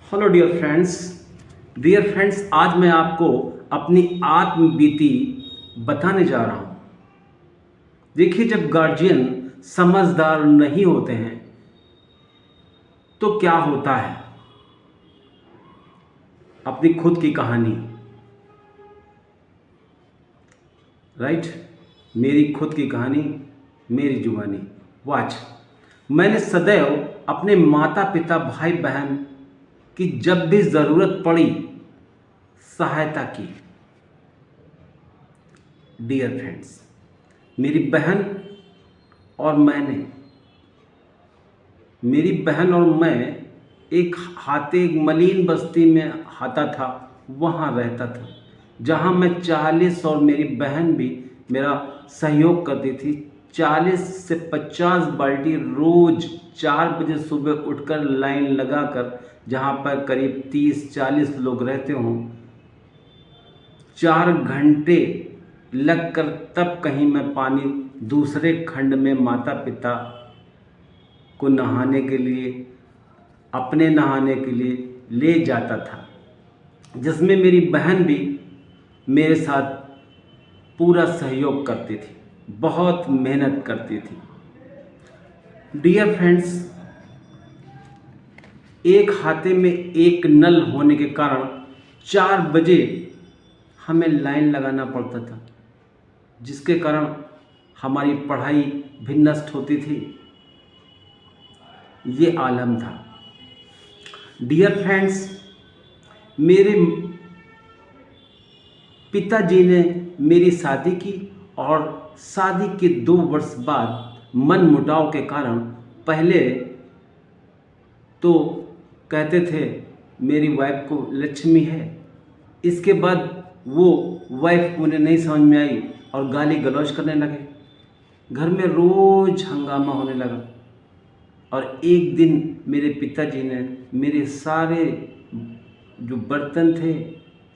Hello dear friends, आज मैं आपको अपनी आत्मबीती बताने जा रहा हूँ। देखिए, जब गार्जियन समझदार नहीं होते हैं तो क्या होता है। अपनी खुद की कहानी, राइट। मेरी खुद की कहानी, मेरी जुबानी। वाच, मैंने सदैव अपने माता पिता भाई बहन की जब भी ज़रूरत पड़ी सहायता की। डियर फ्रेंड्स, मेरी बहन और मैंने मेरी बहन और मैं एक हाते मलीन बस्ती में आता था, वहाँ रहता था, जहाँ मैं 40 और मेरी बहन भी मेरा सहयोग करती थी। 40 से 50 बाल्टी रोज़ 4 बजे सुबह उठकर लाइन लगाकर, जहाँ पर करीब 30-40 लोग रहते हों, 4 घंटे लगकर तब कहीं मैं पानी दूसरे खंड में माता पिता को नहाने के लिए, अपने नहाने के लिए ले जाता था, जिसमें मेरी बहन भी मेरे साथ पूरा सहयोग करती थी, बहुत मेहनत करती थी। डियर फ्रेंड्स, एक हाथे में एक नल होने के कारण 4 बजे हमें लाइन लगाना पड़ता था, जिसके कारण हमारी पढ़ाई भी नष्ट होती थी। ये आलम था। डियर फ्रेंड्स, मेरे पिताजी ने मेरी शादी की और शादी के 2 वर्ष बाद मनमुटाव के कारण, पहले तो कहते थे मेरी वाइफ को लक्ष्मी है, इसके बाद वो वाइफ उन्हें नहीं समझ में आई और गाली गलौज करने लगे। घर में रोज़ हंगामा होने लगा और एक दिन मेरे पिताजी ने मेरे सारे जो बर्तन थे,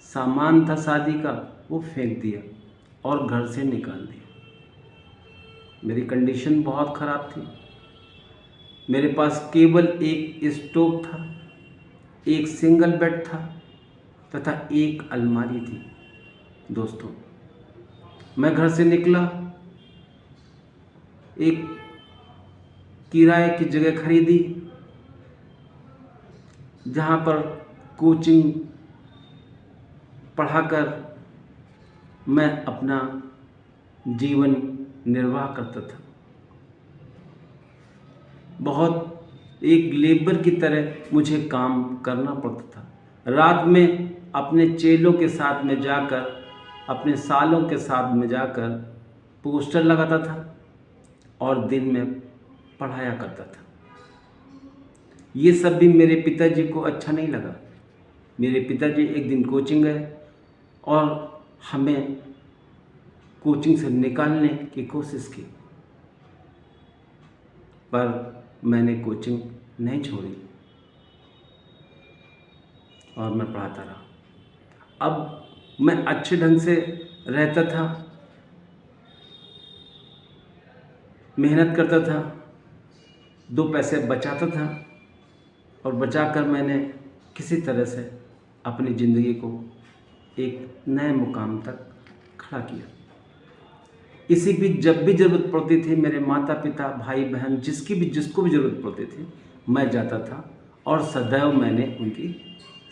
सामान था शादी का, वो फेंक दिया और घर से निकाल दिया। मेरी कंडीशन बहुत ख़राब थी। मेरे पास केवल एक स्टोव था, एक सिंगल बेड था तथा एक अलमारी थी। दोस्तों, मैं घर से निकला, एक किराए की जगह खरीदी, जहाँ पर कोचिंग पढ़ाकर मैं अपना जीवन निर्वाह करता था। बहुत एक लेबर की तरह मुझे काम करना पड़ता था। रात में अपने चेलों के साथ में जाकर, अपने सालों के साथ में जाकर पोस्टर लगाता था और दिन में पढ़ाया करता था। ये सब भी मेरे पिताजी को अच्छा नहीं लगा। मेरे पिताजी एक दिन कोचिंग गए और हमें कोचिंग से निकालने की कोशिश की, पर मैंने कोचिंग नहीं छोड़ी और मैं पढ़ाता रहा। अब मैं अच्छे ढंग से रहता था, मेहनत करता था, 2 पैसे बचाता था और बचाकर मैंने किसी तरह से अपनी ज़िंदगी को एक नए मुकाम तक खड़ा किया। इसी बीच जब भी ज़रूरत पड़ती थी, मेरे माता पिता भाई बहन जिसको भी ज़रूरत पड़ती थी, मैं जाता था और सदैव मैंने उनकी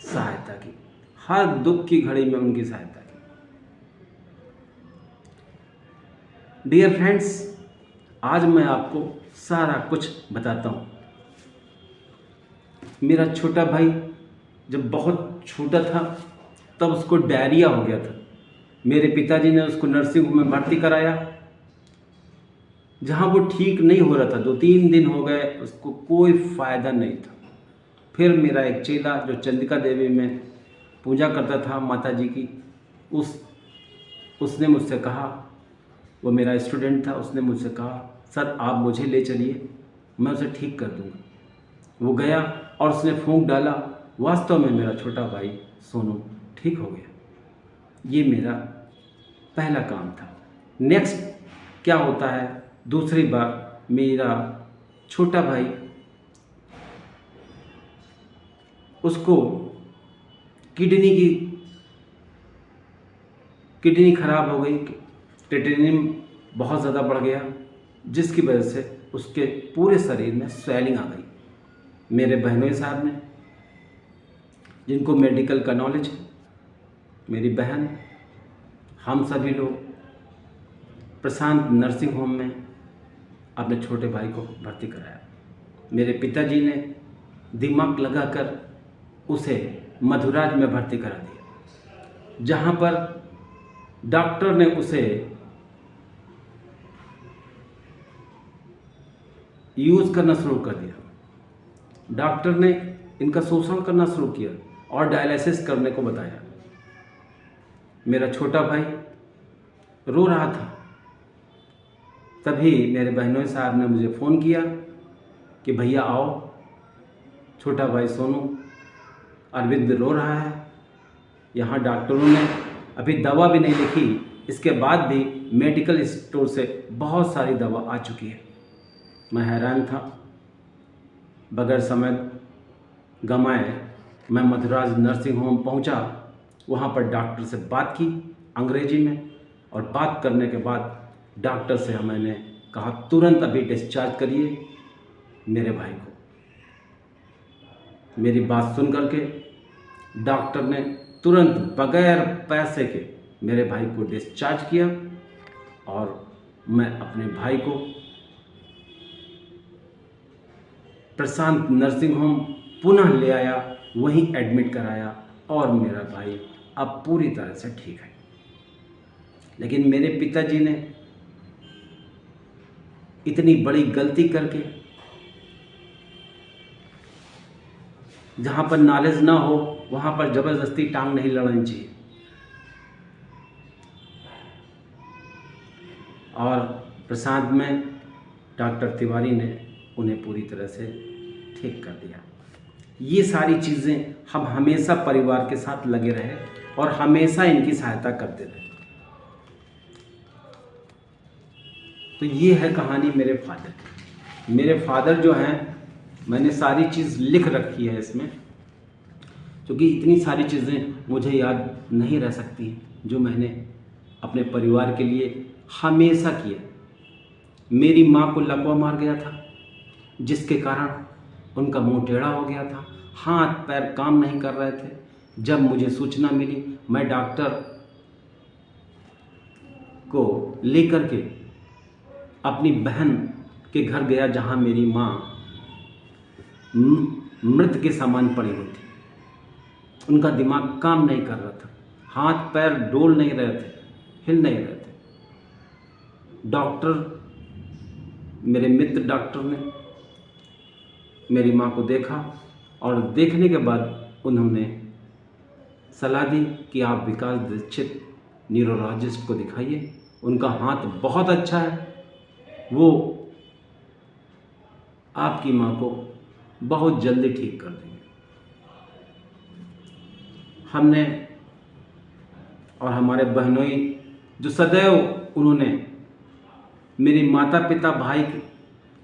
सहायता की। हर दुख की घड़ी में उनकी सहायता की। डियर फ्रेंड्स, आज मैं आपको सारा कुछ बताता हूँ। मेरा छोटा भाई जब बहुत छोटा था तब उसको डायरिया हो गया था। मेरे पिताजी ने उसको नर्सिंग होम में भर्ती कराया, जहाँ वो ठीक नहीं हो रहा था। 2-3 दिन हो गए, उसको कोई फ़ायदा नहीं था। फिर मेरा एक चेला जो चंडिका देवी में पूजा करता था माता जी की, उसने मुझसे कहा, वो मेरा स्टूडेंट था, उसने मुझसे कहा, सर आप मुझे ले चलिए, मैं उसे ठीक कर दूँगा। वो गया और उसने फूंक डाला। वास्तव में मेरा छोटा भाई सोनू ठीक हो गया। ये मेरा पहला काम था। नेक्स्ट क्या होता है, दूसरी बार मेरा छोटा भाई उसको किडनी खराब हो गई, क्रिएटिनिन बहुत ज़्यादा बढ़ गया, जिसकी वजह से उसके पूरे शरीर में स्वेलिंग आ गई। मेरे बहनोई साहब ने, जिनको मेडिकल का नॉलेज है, मेरी बहन, हम सभी लोग प्रशांत नर्सिंग होम में अपने छोटे भाई को भर्ती कराया। मेरे पिताजी ने दिमाग लगाकर उसे मधुराज में भर्ती करा दिया, जहाँ पर डॉक्टर ने उसे यूज़ करना शुरू कर दिया। डॉक्टर ने इनका शोषण करना शुरू किया और डायलिसिस करने को बताया। मेरा छोटा भाई रो रहा था। तभी मेरे बहनोई साहब ने मुझे फ़ोन किया कि भैया आओ, छोटा भाई सोनू अरविंद रो रहा है। यहाँ डॉक्टरों ने अभी दवा भी नहीं लिखी, इसके बाद भी मेडिकल स्टोर से बहुत सारी दवा आ चुकी है। मैं हैरान था। बगैर समय गंवाए मैं मधुराज नर्सिंग होम पहुंचा। वहां पर डॉक्टर से बात की अंग्रेजी में, और बात करने के बाद डॉक्टर से मैंने कहा तुरंत अभी डिस्चार्ज करिए मेरे भाई को। मेरी बात सुन करके डॉक्टर ने तुरंत बगैर पैसे के मेरे भाई को डिस्चार्ज किया, और मैं अपने भाई को प्रशांत नर्सिंग होम पुनः ले आया, वहीं एडमिट कराया, और मेरा भाई अब पूरी तरह से ठीक है। लेकिन मेरे पिताजी ने इतनी बड़ी गलती करके, जहाँ पर नॉलेज ना हो वहाँ पर ज़बरदस्ती टांग नहीं लड़ानी चाहिए। और प्रसाद में डॉक्टर तिवारी ने उन्हें पूरी तरह से ठीक कर दिया। ये सारी चीज़ें हम हमेशा परिवार के साथ लगे रहे और हमेशा इनकी सहायता करते रहे। तो ये है कहानी मेरे फादर। मेरे फादर जो हैं, मैंने सारी चीज़ लिख रखी है इसमें, क्योंकि इतनी सारी चीज़ें मुझे याद नहीं रह सकती जो मैंने अपने परिवार के लिए हमेशा किया। मेरी माँ को लकवा मार गया था, जिसके कारण उनका मुंह टेढ़ा हो गया था, हाथ पैर काम नहीं कर रहे थे। जब मुझे सूचना मिली, मैं डॉक्टर को लेकर के अपनी बहन के घर गया, जहाँ मेरी माँ मृत के समान पड़ी हुई थी। उनका दिमाग काम नहीं कर रहा था, हाथ पैर डोल नहीं रहे थे, हिल नहीं रहे थे। डॉक्टर, मेरे मित्र डॉक्टर ने मेरी माँ को देखा, और देखने के बाद उन्होंने सलाह दी कि आप विकास दीक्षित न्यूरोलॉजिस्ट को दिखाइए, उनका हाथ बहुत अच्छा है, वो आपकी माँ को बहुत जल्दी ठीक कर देंगे। हमने और हमारे बहनोई जो सदैव उन्होंने मेरी माता पिता, भाई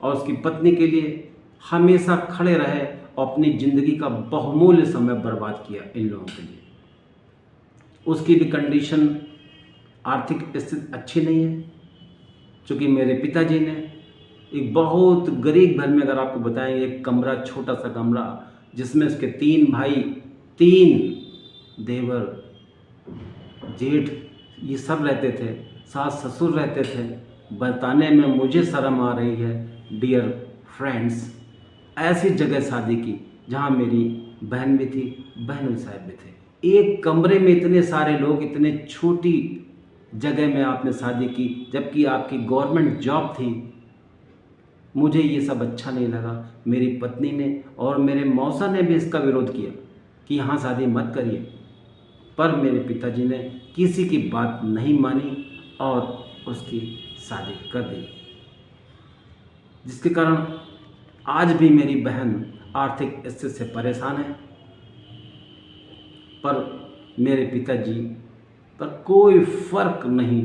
और उसकी पत्नी के लिए हमेशा खड़े रहे और अपनी ज़िंदगी का बहुमूल्य समय बर्बाद किया इन लोगों के लिए। उसकी भी कंडीशन, आर्थिक स्थिति अच्छी नहीं है, क्योंकि मेरे पिताजी ने एक बहुत गरीब घर में, अगर आपको बताएंगे, एक कमरा, छोटा सा कमरा, जिसमें उसके 3 भाई, 3 देवर, जेठ, ये सब रहते थे, सास ससुर रहते थे। बताने में मुझे शर्म आ रही है डियर फ्रेंड्स, ऐसी जगह शादी की जहाँ मेरी बहन भी थी, बहनोई साहब भी थे। एक कमरे में इतने सारे लोग, इतने छोटी जगह में आपने शादी की, जबकि आपकी गवर्नमेंट जॉब थी। मुझे ये सब अच्छा नहीं लगा। मेरी पत्नी ने और मेरे मौसा ने भी इसका विरोध किया कि यहाँ शादी मत करिए, पर मेरे पिताजी ने किसी की बात नहीं मानी और उसकी शादी कर दी, जिसके कारण आज भी मेरी बहन आर्थिक स्थिति से परेशान है। पर मेरे पिताजी पर कोई फर्क नहीं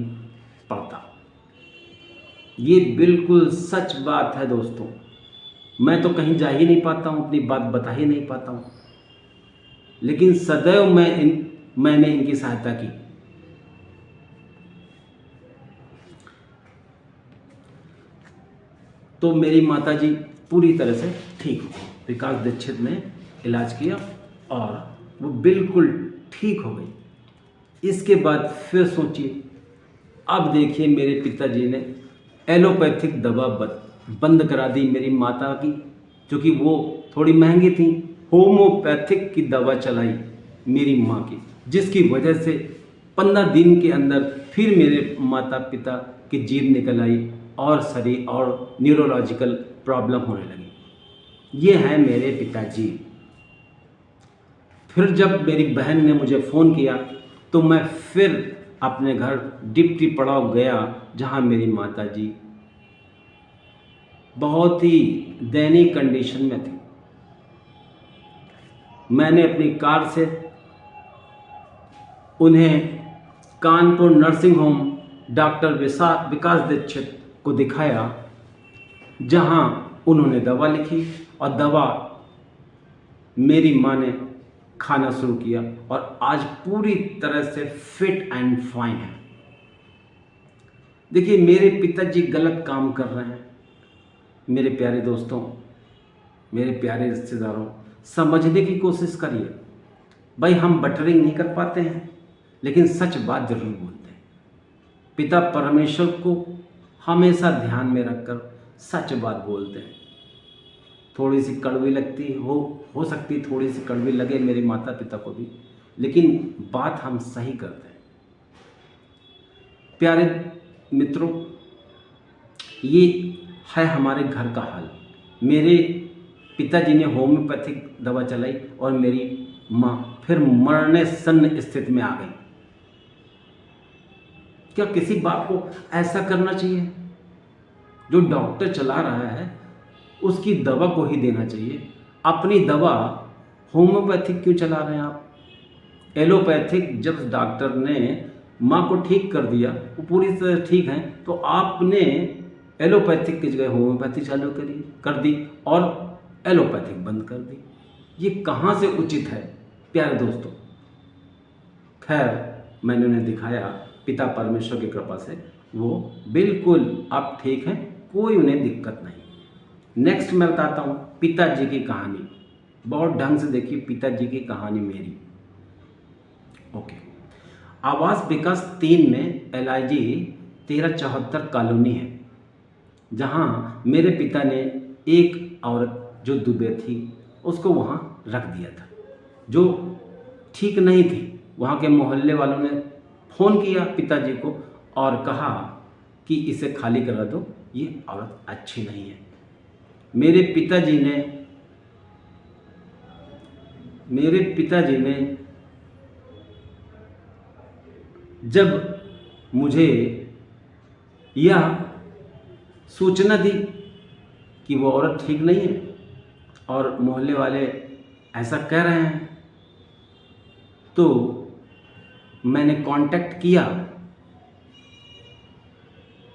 पड़ता। ये बिल्कुल सच बात है दोस्तों। मैं तो कहीं जा ही नहीं पाता हूँ, अपनी बात बता ही नहीं पाता हूँ। लेकिन सदैव मैंने इनकी सहायता की। तो मेरी माताजी पूरी तरह से ठीक हो गई। विकास दीक्षित ने इलाज किया और वो बिल्कुल ठीक हो गई। इसके बाद फिर सोचिए, अब देखिए मेरे पिताजी ने एलोपैथिक दवा बंद करा दी मेरी माता की, क्योंकि वो थोड़ी महंगी थी। होम्योपैथिक की दवा चलाई मेरी माँ की, जिसकी वजह से 15 दिन के अंदर फिर मेरे माता पिता की जीभ निकल आई और शरीर और न्यूरोलॉजिकल प्रॉब्लम होने लगी। ये हैं मेरे पिताजी। फिर जब मेरी बहन ने मुझे फ़ोन किया तो मैं फिर अपने घर डिप्टी पड़ाव गया, जहाँ मेरी माताजी बहुत ही दयनीय कंडीशन में थी। मैंने अपनी कार से उन्हें कानपुर नर्सिंग होम डॉक्टर विकास दीक्षित को दिखाया, जहां उन्होंने दवा लिखी और दवा मेरी माँ ने खाना शुरू किया और आज पूरी तरह से फिट एंड फाइन है। देखिए, मेरे पिताजी गलत काम कर रहे हैं। मेरे प्यारे दोस्तों, मेरे प्यारे रिश्तेदारों, समझने की कोशिश करिए। भाई, हम बटरिंग नहीं कर पाते हैं, लेकिन सच बात जरूर बोलते हैं। पिता परमेश्वर को हमेशा ध्यान में रखकर सच बात बोलते हैं। थोड़ी सी कड़वी लगती हो सकती, थोड़ी सी कड़वी लगे मेरे माता पिता को भी, लेकिन बात हम सही करते हैं। प्यारे मित्रों, ये है हमारे घर का हाल। मेरे पिताजी ने होम्योपैथिक दवा चलाई और मेरी माँ फिर मरने सन्न स्थिति में आ गई। क्या किसी बाप को ऐसा करना चाहिए? जो डॉक्टर चला रहा है उसकी दवा को ही देना चाहिए। अपनी दवा होम्योपैथिक क्यों चला रहे हैं आप? एलोपैथिक जब डॉक्टर ने माँ को ठीक कर दिया, वो पूरी तरह ठीक है, तो आपने एलोपैथिक की जगह होम्योपैथी चालू कर दी और एलोपैथिक बंद कर दी। ये कहाँ से उचित है प्यारे दोस्तों? खैर, मैंने उन्हें दिखाया, पिता परमेश्वर की कृपा से वो बिल्कुल अब ठीक हैं, कोई उन्हें दिक्कत नहीं। नेक्स्ट मैं बताता हूँ पिताजी की कहानी। बहुत ढंग से देखिए पिताजी की कहानी मेरी। ओके, आवास विकास 3 में LIG 1374 कॉलोनी है, जहाँ मेरे पिता ने एक औरत जो दुबे थी उसको वहाँ रख दिया था, जो ठीक नहीं थी। वहाँ के मोहल्ले वालों ने फ़ोन किया पिताजी को और कहा कि इसे खाली करा दो, ये औरत अच्छी नहीं है। मेरे पिताजी ने जब मुझे यह सूचना दी कि वो औरत ठीक नहीं है और मोहल्ले वाले ऐसा कह रहे हैं, तो मैंने कांटेक्ट किया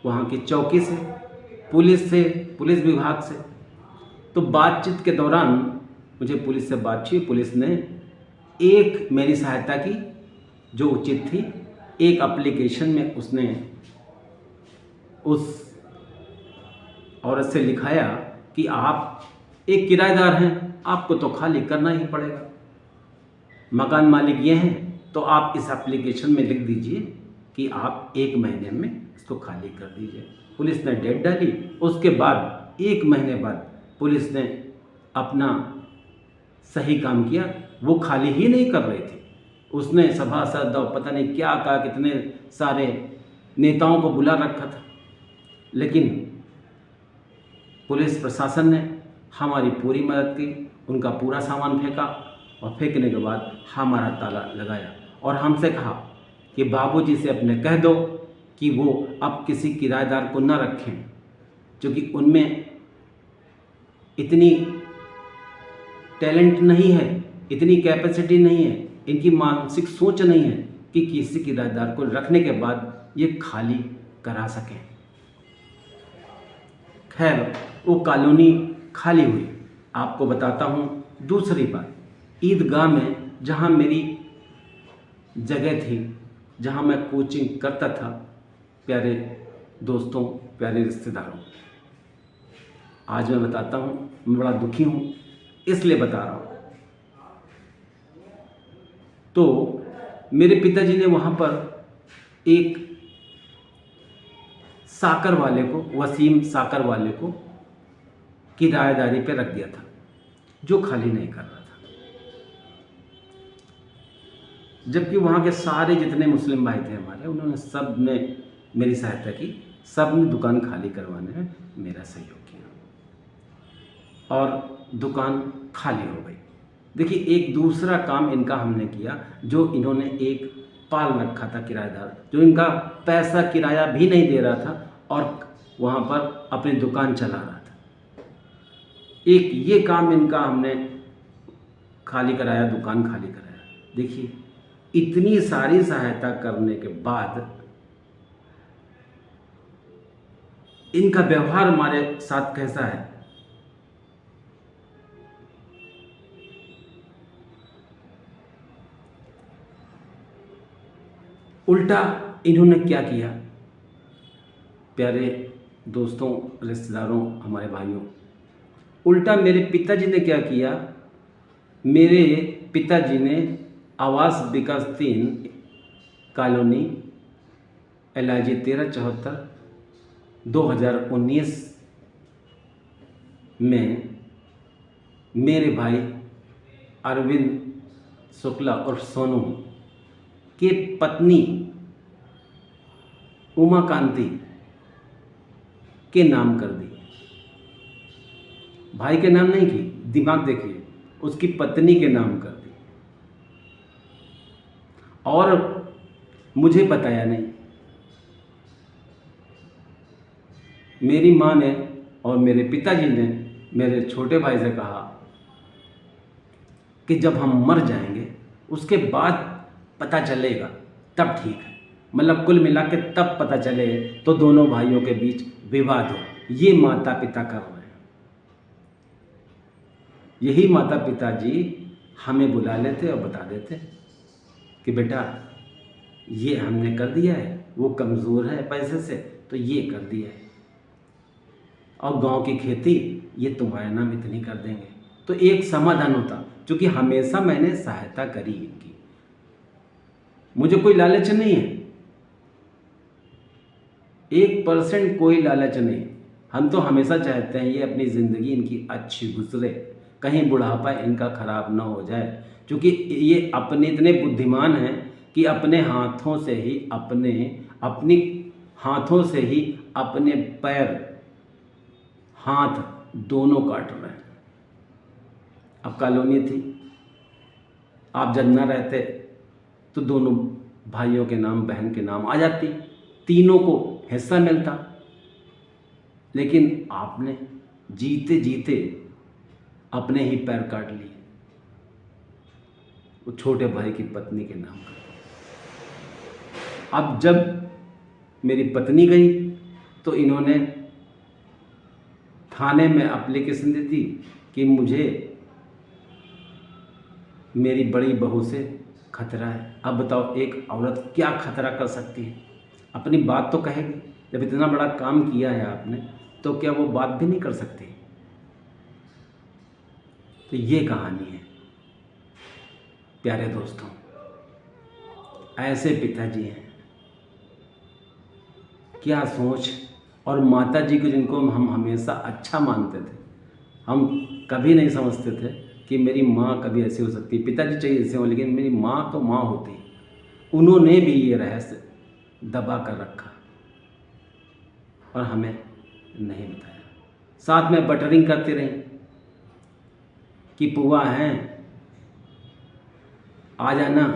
वहाँ की चौकी से, पुलिस विभाग से। तो बातचीत के दौरान मुझे पुलिस से बात हुई। पुलिस ने एक मेरी सहायता की जो उचित थी। एक एप्लीकेशन में उसने उस औरत से लिखाया कि आप एक किराएदार हैं, आपको तो खाली करना ही पड़ेगा। मकान मालिक ये हैं, तो आप इस एप्लीकेशन में लिख दीजिए कि आप 1 महीने में इसको खाली कर दीजिए। पुलिस ने डेट डाली। उसके बाद 1 महीने बाद पुलिस ने अपना सही काम किया। वो खाली ही नहीं कर रही थी, उसने सभासद और पता नहीं क्या कहा, कितने सारे नेताओं को बुला रखा था। लेकिन पुलिस प्रशासन ने हमारी पूरी मदद की, उनका पूरा सामान फेंका और फेंकने के बाद हमारा ताला लगाया और हमसे कहा कि बाबूजी से अपने कह दो कि वो अब किसी किराएदार को न रखें, क्योंकि उनमें इतनी टैलेंट नहीं है, इतनी कैपेसिटी नहीं है, इनकी मानसिक सोच नहीं है कि किसी किराएदार को रखने के बाद ये खाली करा सकें। खैर, वो कॉलोनी खाली हुई। आपको बताता हूँ दूसरी बात, ईदगाह में जहाँ मेरी जगह थी, जहाँ मैं कोचिंग करता था। प्यारे दोस्तों, प्यारे रिश्तेदारों, आज मैं बताता हूँ, मैं बड़ा दुखी हूँ, इसलिए बता रहा हूँ। तो मेरे पिताजी ने वहाँ पर एक साकर वाले को, वसीम साकर वाले को किराएदारी पे रख दिया था, जो खाली नहीं कर रहा था। जबकि वहाँ के सारे जितने मुस्लिम भाई थे हमारे, उन्होंने सब ने मेरी सहायता की, सब ने दुकान खाली करवाने में मेरा सहयोग किया और दुकान खाली हो गई। देखिए, एक दूसरा काम इनका हमने किया, जो इन्होंने एक पाल रखा था किराएदार, जो इनका पैसा किराया भी नहीं दे रहा था और वहाँ पर अपनी दुकान चला रहा था। एक ये काम इनका हमने खाली कराया, दुकान खाली कराया। देखिए, इतनी सारी सहायता करने के बाद इनका व्यवहार हमारे साथ कैसा है। उल्टा इन्होंने क्या किया, प्यारे दोस्तों, रिश्तेदारों, हमारे भाइयों, उल्टा मेरे पिताजी ने क्या किया, मेरे पिताजी ने आवास विकास 3 कॉलोनी LIG 1374 2019 में मेरे भाई अरविंद शुक्ला और सोनू के पत्नी उमा कांति के नाम कर दी। भाई के नाम नहीं की, दिमाग देखिए, उसकी पत्नी के नाम कर दी और मुझे बताया नहीं। मेरी माँ ने और मेरे पिताजी ने मेरे छोटे भाई से कहा कि जब हम मर जाएंगे उसके बाद पता चलेगा, तब ठीक है। मतलब कुल मिला के तब पता चले तो दोनों भाइयों के बीच विवाद हो। ये माता पिता कर रहे हैं। यही माता पिता जी हमें बुला लेते और बता देते कि बेटा ये हमने कर दिया है, वो कमज़ोर है पैसे से तो ये कर दिया है, और गांव की खेती ये तुम्हारे नाम इतनी कर देंगे, तो एक समाधान होता। क्योंकि हमेशा मैंने सहायता करी इनकी, मुझे कोई लालच नहीं है, 1% कोई लालच नहीं। हम तो हमेशा चाहते हैं ये अपनी ज़िंदगी इनकी अच्छी गुजरे, कहीं बुढ़ापा इनका ख़राब ना हो जाए। क्योंकि ये अपने इतने बुद्धिमान हैं कि अपने हाथों से ही अपने पैर हाथ दोनों काट रहे हैं। अब कॉलोनी थी, आप जब ना रहते तो दोनों भाइयों के नाम, बहन के नाम आ जाती, तीनों को हिस्सा मिलता। लेकिन आपने जीते जीते अपने ही पैर काट लिए, वो छोटे भाई की पत्नी के नाम कर। अब जब मेरी पत्नी गई तो इन्होंने थाने में एप्लीकेशन दी थी कि मुझे मेरी बड़ी बहू से खतरा है। अब बताओ, एक औरत क्या खतरा कर सकती है? अपनी बात तो कहेगी। जब इतना बड़ा काम किया है आपने, तो क्या वो बात भी नहीं कर सकती? तो ये कहानी है प्यारे दोस्तों। ऐसे पिताजी हैं, क्या सोच। और माता जी को, जिनको हम हमेशा अच्छा मानते थे, हम कभी नहीं समझते थे कि मेरी माँ कभी ऐसी हो सकती है। पिताजी चाहिए ऐसे हो, लेकिन मेरी माँ तो माँ होती। उन्होंने भी ये रहस्य दबा कर रखा और हमें नहीं बताया। साथ में बटरिंग करती रही कि पुआ हैं, आ जाना,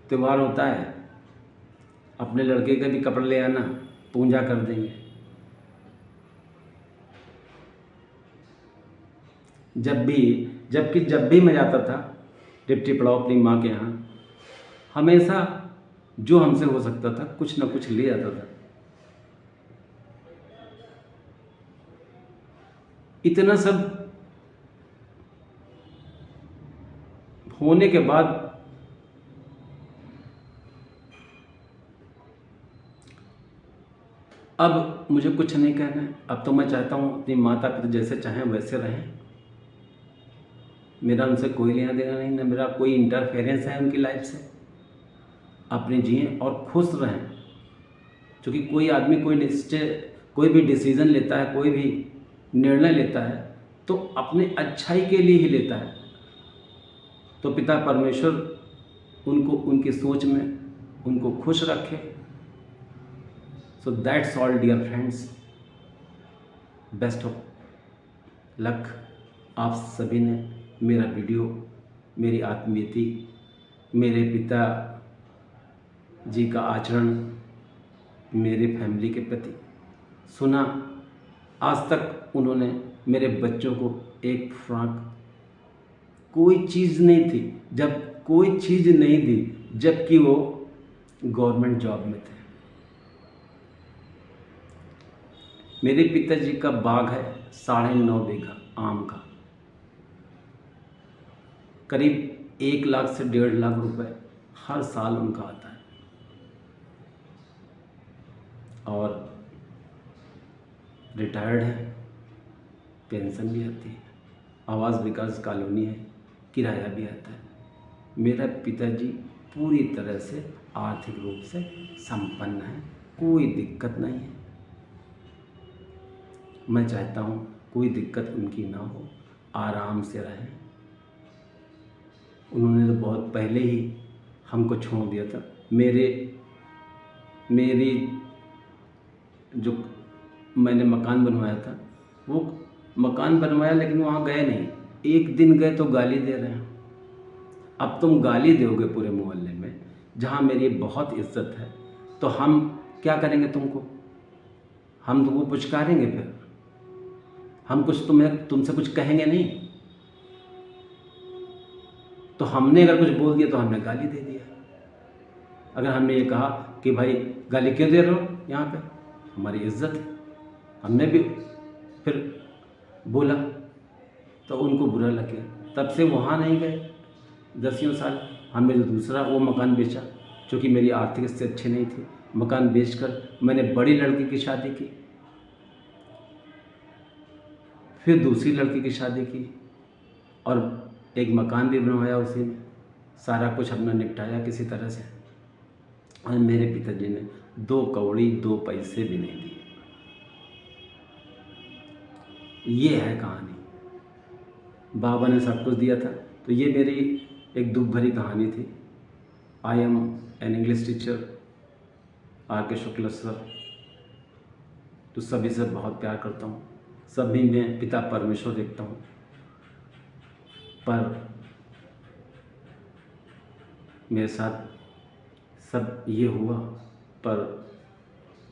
त्यौहार होता है, अपने लड़के के भी कपड़े ले आना, पूजा कर देंगे। जब भी मैं जाता था डिप्टी पड़ाव अपनी माँ के यहाँ, हमेशा जो हमसे हो सकता था कुछ ना कुछ ले आता था। इतना सब होने के बाद अब मुझे कुछ नहीं कहना है। अब तो मैं चाहता हूँ अपनी माता पिता जैसे चाहें वैसे रहें। मेरा उनसे कोई लेना देना नहीं, ना मेरा कोई इंटरफेरेंस है उनकी लाइफ से। अपनी जिएं और खुश रहें। क्योंकि कोई आदमी कोई भी डिसीज़न लेता है, कोई भी निर्णय लेता है तो अपने अच्छाई के लिए ही लेता है। तो पिता परमेश्वर उनको उनकी सोच में उनको खुश रखे। So that's all dear friends, best of luck. आप सभी ने मेरा वीडियो, मेरी आत्मीयति, मेरे पिता जी का आचरण मेरे फैमिली के प्रति सुना। आज तक उन्होंने मेरे बच्चों को एक फ्रॉक, कोई चीज़ नहीं थी, कोई चीज़ नहीं दी जबकि वो गवर्नमेंट जॉब में थे। मेरे पिताजी का बाग है 9.5 बीघा आम का, करीब 1 लाख से 1.5 लाख रुपए हर साल उनका आता है। और रिटायर्ड है, पेंशन भी आती है, आवास विकास कॉलोनी है, किराया भी आता है। मेरा पिताजी पूरी तरह से आर्थिक रूप से संपन्न है, कोई दिक्कत नहीं है। मैं चाहता हूँ कोई दिक्कत उनकी ना हो, आराम से रहें। उन्होंने तो बहुत पहले ही हमको छोड़ दिया था। मेरी जो मैंने मकान बनवाया था, वो मकान बनवाया लेकिन वहाँ गए नहीं। एक दिन गए तो गाली दे रहे हैं। अब तुम गाली दोगे पूरे मोहल्ले में, जहाँ मेरी बहुत इज्जत है, तो हम क्या करेंगे तुमको? हम तुमको पुचकारेंगे, फिर हम तुमसे कुछ कहेंगे नहीं। तो हमने अगर कुछ बोल दिया तो हमने गाली दे दिया। अगर हमने ये कहा कि भाई गाली क्यों दे रहे हो, यहाँ पे हमारी इज्जत है, हमने भी फिर बोला तो उनको बुरा लग गया। तब से वहाँ नहीं गए 10 साल। हमने जो दूसरा वो मकान बेचा, क्योंकि मेरी आर्थिक स्थिति अच्छी नहीं थी। मकान बेचकर मैंने बड़ी लड़की की शादी की, फिर दूसरी लड़की की शादी की और एक मकान भी बनवाया, उसी में सारा कुछ अपना निपटाया किसी तरह से। और मेरे पिताजी ने 2 कौड़ी 2 पैसे भी नहीं दिए। ये है कहानी। बाबा ने सब कुछ दिया था। तो ये मेरी एक दुख भरी कहानी थी। I am an English teacher, R K. Shukla sir. तो सभी से बहुत प्यार करता हूँ, सभी में पिता परमेश्वर देखता हूँ। पर मेरे साथ सब ये हुआ, पर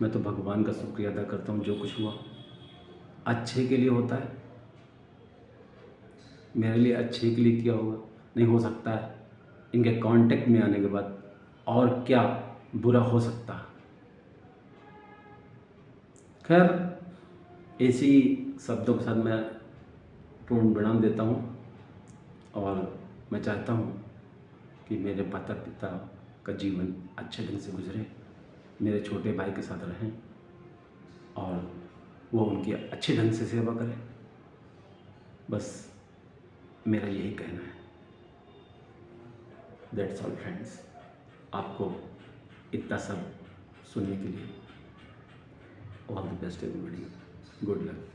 मैं तो भगवान का शुक्रिया अदा करता हूँ। जो कुछ हुआ अच्छे के लिए होता है, मेरे लिए अच्छे के लिए किया होगा। नहीं हो सकता है इनके कांटेक्ट में आने के बाद और क्या बुरा हो सकता है। खैर ऐसी शब्दों के साथ मैं पूर्ण विराम देता हूँ। और मैं चाहता हूँ कि मेरे माता पिता का जीवन अच्छे ढंग से गुजरे, मेरे छोटे भाई के साथ रहें और वो उनकी अच्छे ढंग से सेवा करें। बस मेरा यही कहना है। That's all friends. आपको इतना सब सुनने के लिए all the best everybody. Good luck.